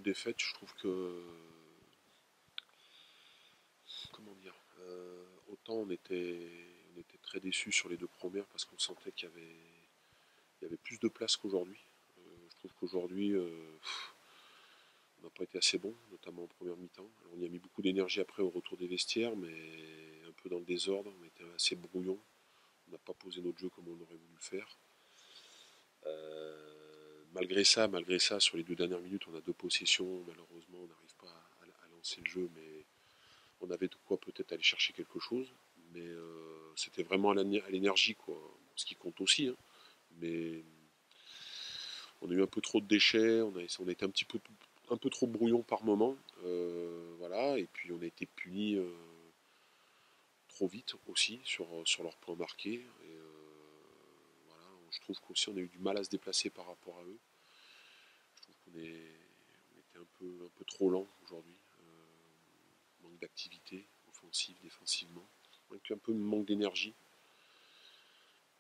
défaite, je trouve que, comment dire, autant on était très déçus sur les deux premières parce qu'on sentait qu'il y avait plus de place qu'aujourd'hui. Je trouve qu'aujourd'hui, on n'a pas été assez bon, notamment en première mi-temps. Alors, on y a mis beaucoup d'énergie après au retour des vestiaires, mais un peu dans le désordre, on était assez brouillon. On n'a pas posé notre jeu comme on aurait voulu le faire. Malgré ça, sur les deux dernières minutes, on a deux possessions. Malheureusement, on n'arrive pas à lancer le jeu, mais on avait de quoi peut-être aller chercher quelque chose. Mais c'était vraiment à l'énergie, quoi. Ce qui compte aussi, hein. Mais on a eu un peu trop de déchets, on a été un peu trop brouillon par moment. Voilà, et puis on a été puni trop vite aussi sur leurs points marqués. Et, voilà, je trouve qu'aussi on a eu du mal à se déplacer par rapport à eux. Je trouve on était un peu trop lent aujourd'hui. Manque d'activité offensive, défensivement. Un peu manque d'énergie.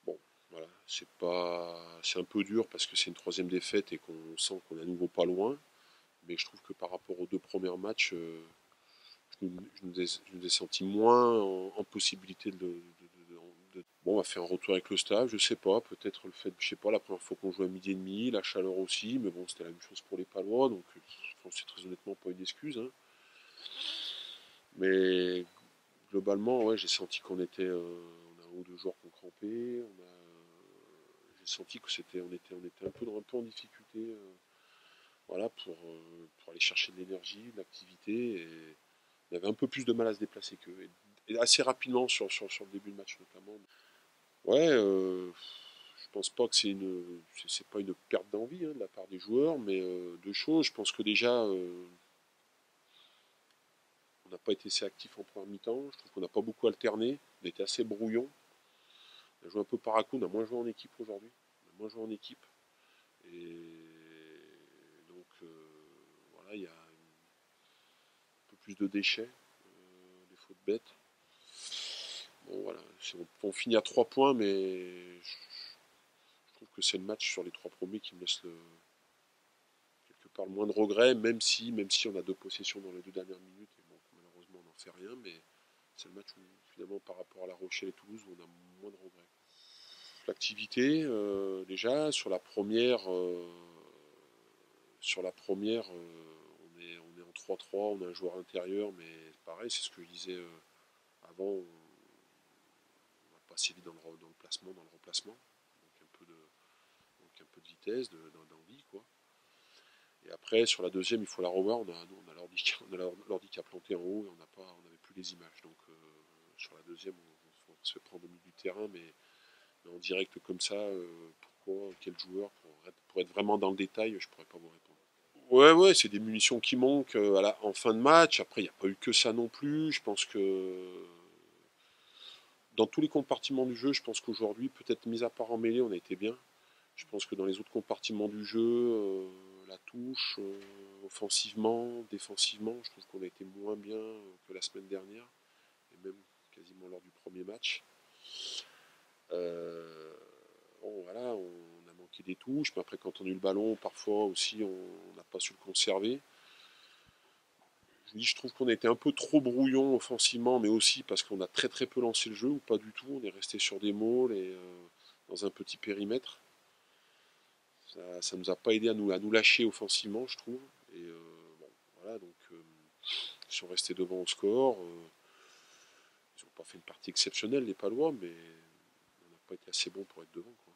Bon, voilà, c'est un peu dur parce que c'est une troisième défaite et qu'on sent qu'on est à nouveau pas loin. Mais je trouve que par rapport aux deux premiers matchs, je nous ai senti moins en possibilité Bon, on va faire un retour avec le staff, je sais pas, peut-être le fait, je sais pas, la première fois qu'on jouait à midi et demi, la chaleur aussi, mais bon, c'était la même chose pour les Palois, donc c'est très honnêtement pas une excuse, hein. Mais globalement, ouais, j'ai senti on a un ou deux joueurs qui ont crampé, j'ai senti que on était un peu en difficulté, voilà, pour aller chercher de l'énergie, de l'activité, et on avait un peu plus de mal à se déplacer qu'eux. Et assez rapidement sur le début de match notamment. Ouais, je pense pas que c'est pas une perte d'envie, hein, de la part des joueurs, mais deux choses. Je pense que déjà, on n'a pas été assez actif en première mi-temps. Je trouve qu'on n'a pas beaucoup alterné. On était assez brouillon. On a joué un peu par à coup. On a moins joué en équipe aujourd'hui. On a moins joué en équipe. Et donc, voilà, il y a un peu plus de déchets, des fautes bêtes. Bon, voilà, on finit à 3 points, mais je trouve que c'est le match sur les 3 premiers qui me laisse quelque part le moins de regrets, même si on a deux possessions dans les deux dernières minutes. Et bon, malheureusement, on n'en fait rien, mais c'est le match où, finalement, par rapport à La Rochelle et Toulouse, où on a moins de regrets. L'activité, déjà, on est en 3-3, on a un joueur intérieur, mais pareil, c'est ce que je disais avant, on va pas assez vite dans le placement, dans le remplacement. Donc un peu de vitesse, d'envie, quoi. Et après, sur la deuxième, il faut la revoir. On a l'ordi qui a planté en haut et on n'avait plus les images. Donc sur la deuxième, on se fait prendre au milieu du terrain, mais en direct comme ça, pourquoi, quel joueur, pour être vraiment dans le détail, je pourrais pas vous répondre. Ouais, ouais, c'est des munitions qui manquent en fin de match. Après, il n'y a pas eu que ça non plus. Je pense que dans tous les compartiments du jeu, je pense qu'aujourd'hui, peut-être mis à part en mêlée, on a été bien. Je pense que dans les autres compartiments du jeu, la touche, offensivement, défensivement, je trouve qu'on a été moins bien que la semaine dernière, et même quasiment lors du premier match. Euh, bon, voilà, on a manqué des touches, mais après quand on a eu le ballon, parfois aussi on n'a pas su le conserver. Je trouve qu'on a été un peu trop brouillon offensivement, mais aussi parce qu'on a très très peu lancé le jeu, ou pas du tout. On est resté sur des mauls et dans un petit périmètre. Ça nous a pas aidé à nous lâcher offensivement, je trouve. Et bon, voilà, donc ils sont restés devant au score. Ils n'ont pas fait une partie exceptionnelle, les Palois, mais on n'a pas été assez bon pour être devant, quoi.